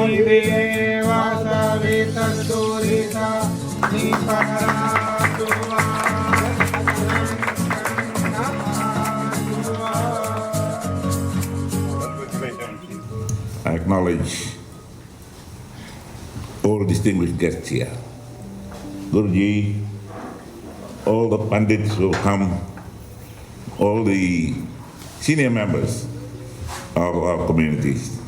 I acknowledge all distinguished guests here. Guruji, all the pandits who have come, all the senior members of our communities.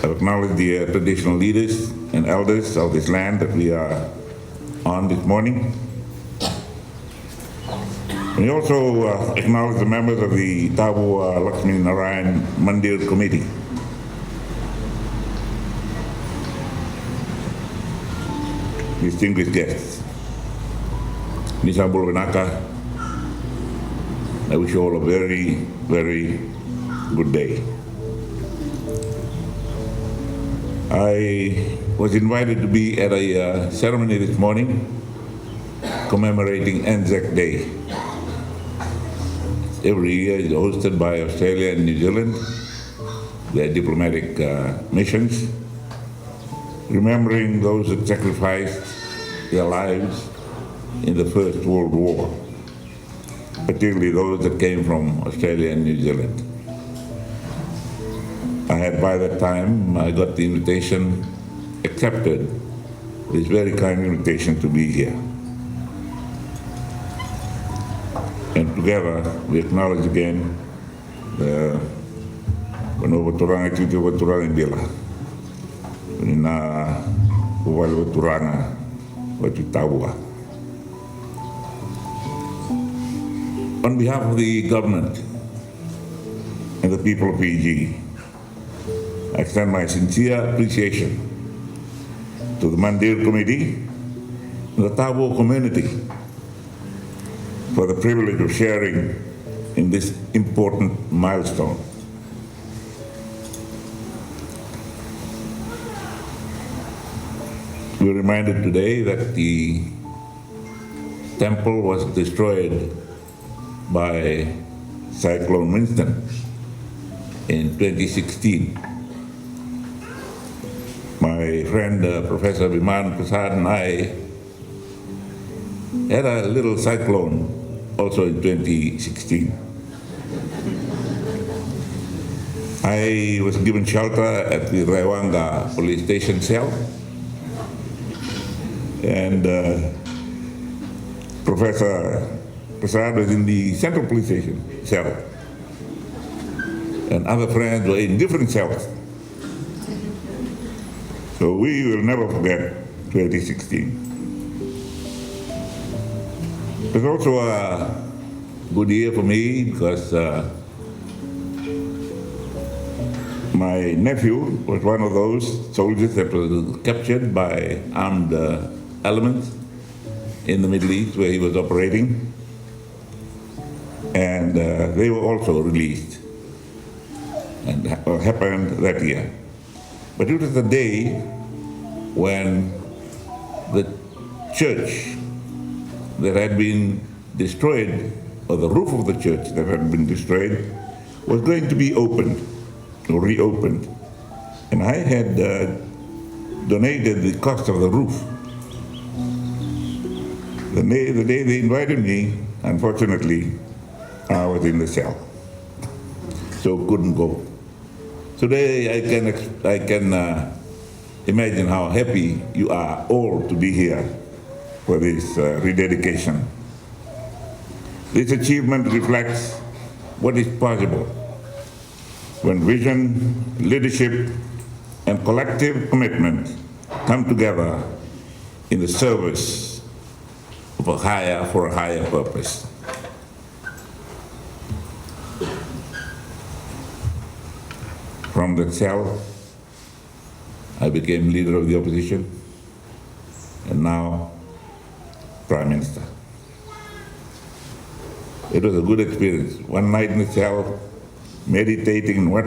I acknowledge the traditional leaders and elders of this land that we are on this morning. We also acknowledge the members of the Tavua Laxmi Narayan Mandir Committee. Distinguished guests, Nisa Bulwanaka, I wish you all a very, very good day. I was invited to be at a ceremony this morning commemorating Anzac Day. Every year it's hosted by Australia and New Zealand, their diplomatic missions, remembering those that sacrificed their lives in the First World War, particularly those that came from Australia and New Zealand. I had by that time, I got the invitation, accepted this very kind invitation to be here. And together we acknowledge again the Turanga Titi Turanga Bila. Na Uwal Turanga Tavua. On behalf of the government and the people of Fiji, I extend my sincere appreciation to the Mandir Committee and the Tavua community for the privilege of sharing in this important milestone. We're reminded today that the temple was destroyed by Cyclone Winston in 2016. My friend Professor Viman Prasad and I had a little cyclone also in 2016. I was given shelter at the Raiwanga police station cell, and Professor Prasad was in the Central Police Station cell, and other friends were in different cells. So we will never forget 2016. It was also a good year for me because my nephew was one of those soldiers that was captured by armed elements in the Middle East where he was operating, and they were also released, and happened that year. But it was the day when the church that had been destroyed, or the roof of the church that had been destroyed, was going to be opened or reopened. And I had donated the cost of the roof. The day they invited me, unfortunately, I was in the cell, so couldn't go. Today I can imagine how happy you are all to be here for this rededication. This achievement reflects what is possible when vision, leadership, and collective commitment come together in the service of a higher purpose. From that cell, I became leader of the opposition, and now Prime Minister. It was a good experience. One night in the cell, meditating what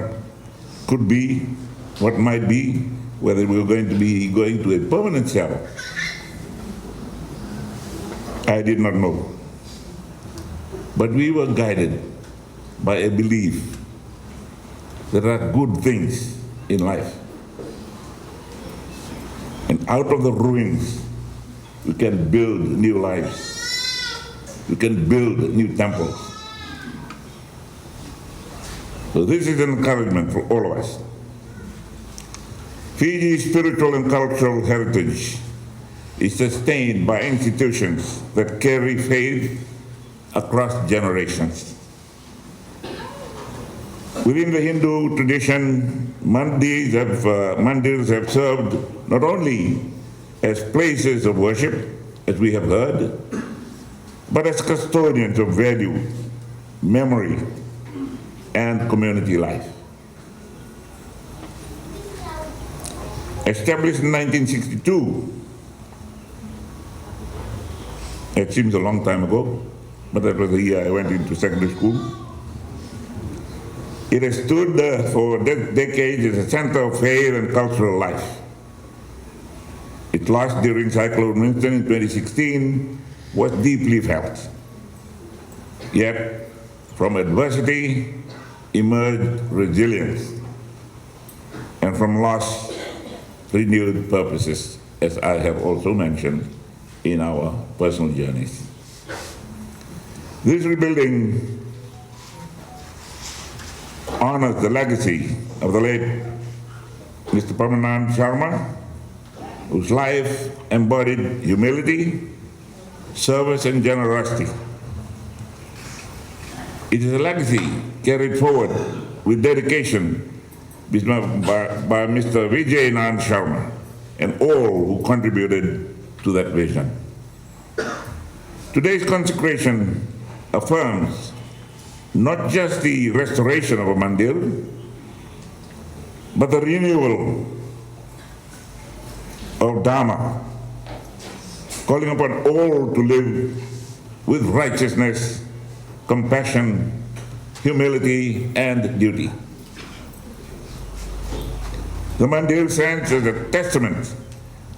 could be, what might be, whether we were going to be going to a permanent cell. I did not know. But we were guided by a belief there are good things in life. And out of the ruins, we can build new lives. We can build new temples. So this is an encouragement for all of us. Fiji's spiritual and cultural heritage is sustained by institutions that carry faith across generations. Within the Hindu tradition, mandirs have served not only as places of worship, as we have heard, but as custodians of value, memory, and community life. Established in 1962, it seems a long time ago, but that was the year I went into secondary school. It has stood for decades as a center of faith and cultural life. Its loss during Cyclone Winston in 2016 was deeply felt. Yet, from adversity emerged resilience, and from loss, renewed purposes, as I have also mentioned in our personal journeys. This rebuilding honors the legacy of the late Mr. Pamanand Sharma, whose life embodied humility, service, and generosity. It is a legacy carried forward with dedication by Mr. Vijay Nand Sharma and all who contributed to that vision. Today's consecration affirms not just the restoration of a mandir, but the renewal of Dharma, calling upon all to live with righteousness, compassion, humility, and duty. The mandir stands as a testament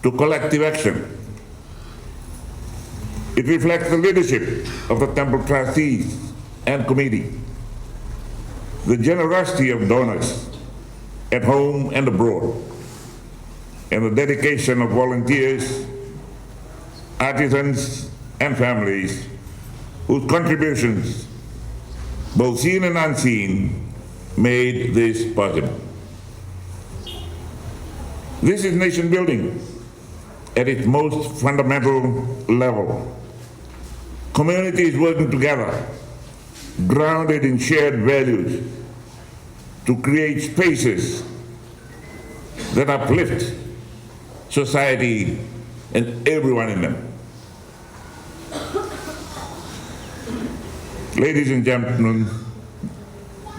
to collective action. It reflects the leadership of the Temple Trustees and Committee, the generosity of donors at home and abroad, and the dedication of volunteers, artisans, and families whose contributions, both seen and unseen, made this possible. This is nation building at its most fundamental level. Communities working together, grounded in shared values, to create spaces that uplift society and everyone in them. Ladies and gentlemen,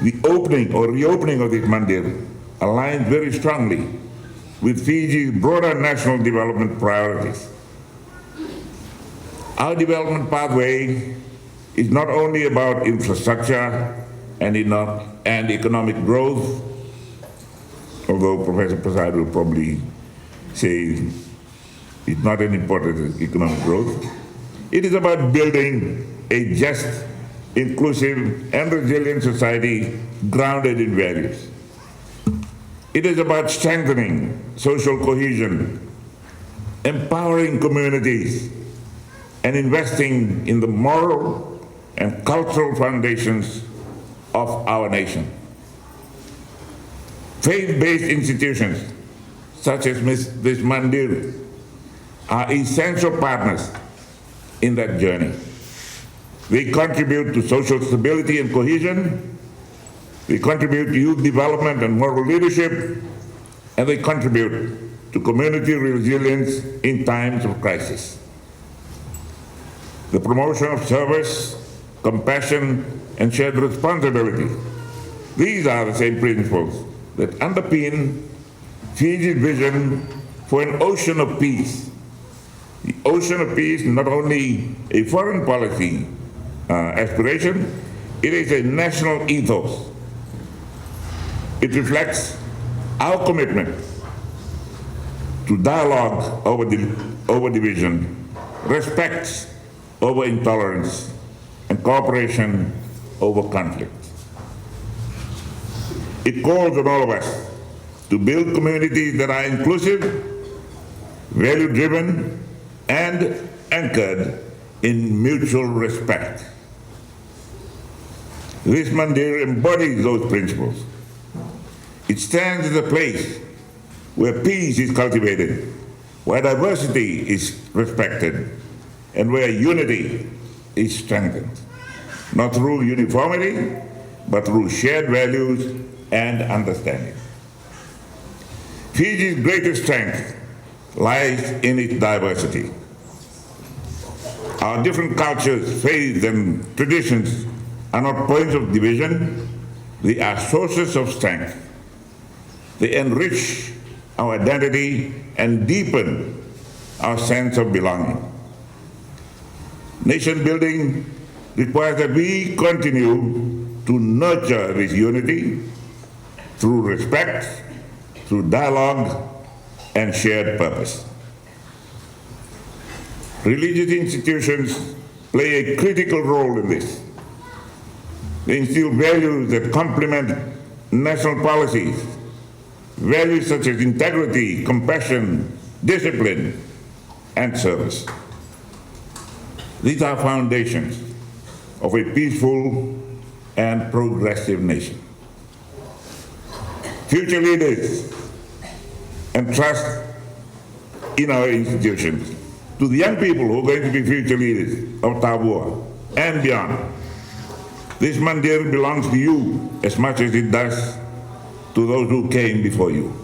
the opening or reopening of this mandir aligns very strongly with Fiji's broader national development priorities. Our development pathway is not only about infrastructure and economic growth, although Professor Prasad will probably say it's not as important as economic growth. It is about building a just, inclusive, and resilient society grounded in values. It is about strengthening social cohesion, empowering communities, and investing in the moral and cultural foundations of our nation. Faith-based institutions such as this mandir are essential partners in that journey. They contribute to social stability and cohesion, they contribute to youth development and moral leadership, and they contribute to community resilience in times of crisis. The promotion of service, compassion, and shared responsibility. These are the same principles that underpin Fiji's vision for an ocean of peace. The ocean of peace is not only a foreign policy aspiration, it is a national ethos. It reflects our commitment to dialogue over division, respect over intolerance, and cooperation over conflict. It calls on all of us to build communities that are inclusive, value-driven, and anchored in mutual respect. This mandir embodies those principles. It stands as a place where peace is cultivated, where diversity is respected, and where unity is strengthened, not through uniformity, but through shared values and understanding. Fiji's greatest strength lies in its diversity. Our different cultures, faiths, and traditions are not points of division, they are sources of strength. They enrich our identity and deepen our sense of belonging. Nation building requires that we continue to nurture this unity through respect, through dialogue, and shared purpose. Religious institutions play a critical role in this. They instill values that complement national policies, values such as integrity, compassion, discipline, and service. These are foundations of a peaceful and progressive nation. Future leaders entrust in our institutions to the young people who are going to be future leaders of Tavua and beyond. This mandir belongs to you as much as it does to those who came before you.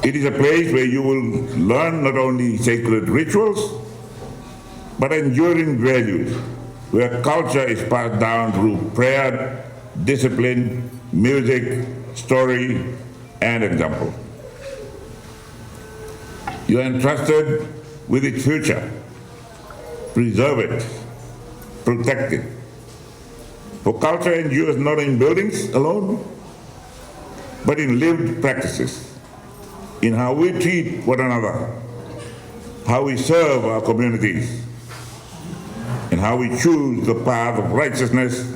It is a place where you will learn not only sacred rituals, but enduring values, where culture is passed down through prayer, discipline, music, story, and example. You are entrusted with its future. Preserve it, protect it. For culture endures not in buildings alone, but in lived practices, in how we treat one another, how we serve our communities, and how we choose the path of righteousness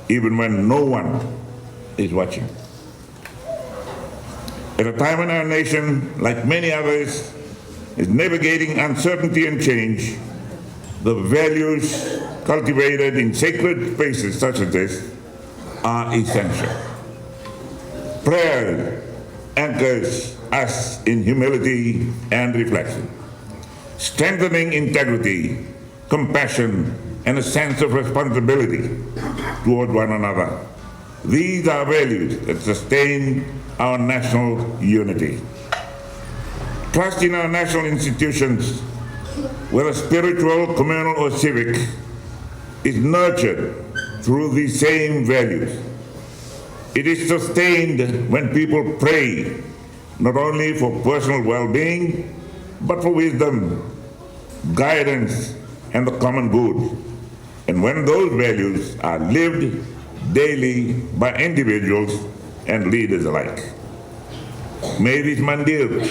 even when no one is watching. At a time when our nation, like many others, is navigating uncertainty and change, the values cultivated in sacred spaces such as this are essential. Prayer anchors us in humility and reflection, strengthening integrity, compassion, and a sense of responsibility toward one another. These are values that sustain our national unity. Trust in our national institutions, whether spiritual, communal, or civic, is nurtured through these same values. It is sustained when people pray, not only for personal well-being, but for wisdom, guidance, and the common good. And when those values are lived daily by individuals and leaders alike. May this mandir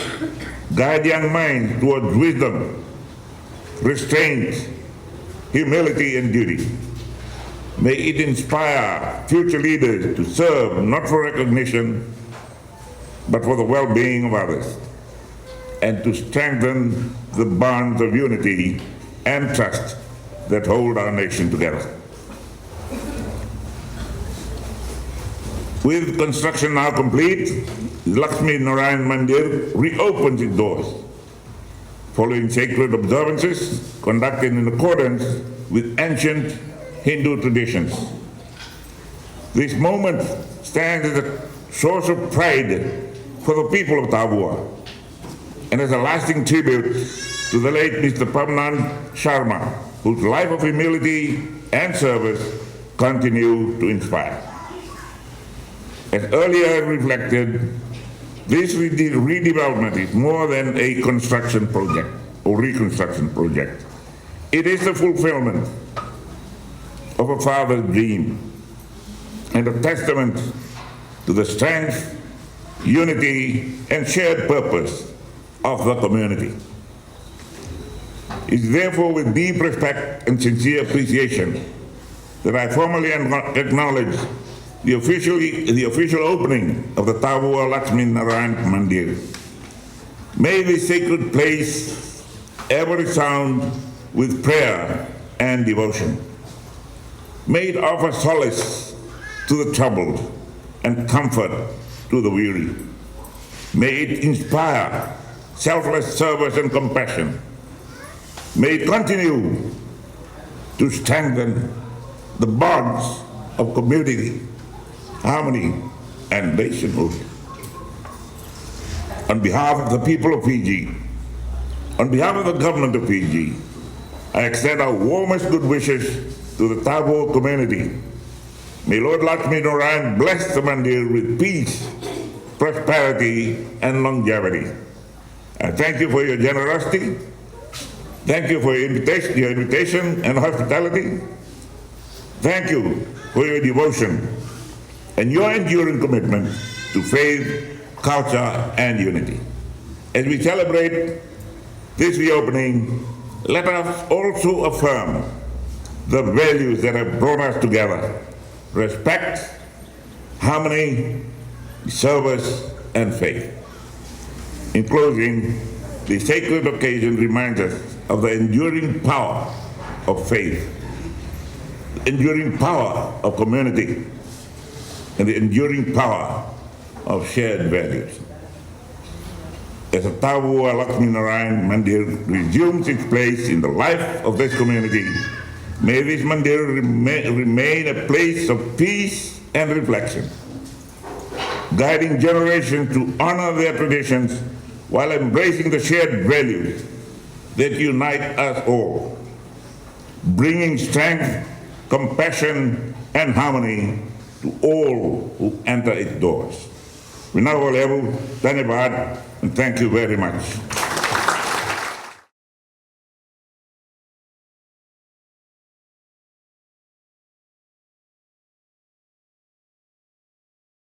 guide young minds towards wisdom, restraint, humility, and duty. May it inspire future leaders to serve not for recognition, but for the well-being of others, and to strengthen the bonds of unity and trust that hold our nation together. With construction now complete, Laxmi Narayan Mandir reopens its doors, following sacred observances conducted in accordance with ancient Hindu traditions. This moment stands as a source of pride for the people of Tavua and as a lasting tribute to the late Mr. Pamnan Sharma, whose life of humility and service continue to inspire. As earlier reflected, this redevelopment is more than a construction project or reconstruction project. It is the fulfillment of a father's dream and a testament to the strength, unity, and shared purpose of the community. It is therefore with deep respect and sincere appreciation that I formally acknowledge the official opening of the Tavua Laxmi Narayan Mandir. May this sacred place ever resound with prayer and devotion. May it offer solace to the troubled and comfort to the weary. May it inspire selfless service and compassion. May it continue to strengthen the bonds of community, harmony, and nationhood. On behalf of the people of Fiji, on behalf of the government of Fiji, I extend our warmest good wishes to the Tavua community. May Lord Laxmi Narayan bless the Mandir with peace, prosperity, and longevity. I thank you for your generosity. Thank you for your invitation and hospitality. Thank you for your devotion and your enduring commitment to faith, culture, and unity. As we celebrate this reopening, let us also affirm the values that have brought us together: respect, harmony, service, and faith. In closing, the sacred occasion reminds us of the enduring power of faith, the enduring power of community, and the enduring power of shared values. As the Tavua Laxmi Narayan Mandir resumes its place in the life of this community, may this Mandir remain a place of peace and reflection, guiding generations to honor their traditions while embracing the shared values that unite us all, bringing strength, compassion, and harmony to all who enter its doors. Vinawalevu, Dhanyabad, and thank you very much.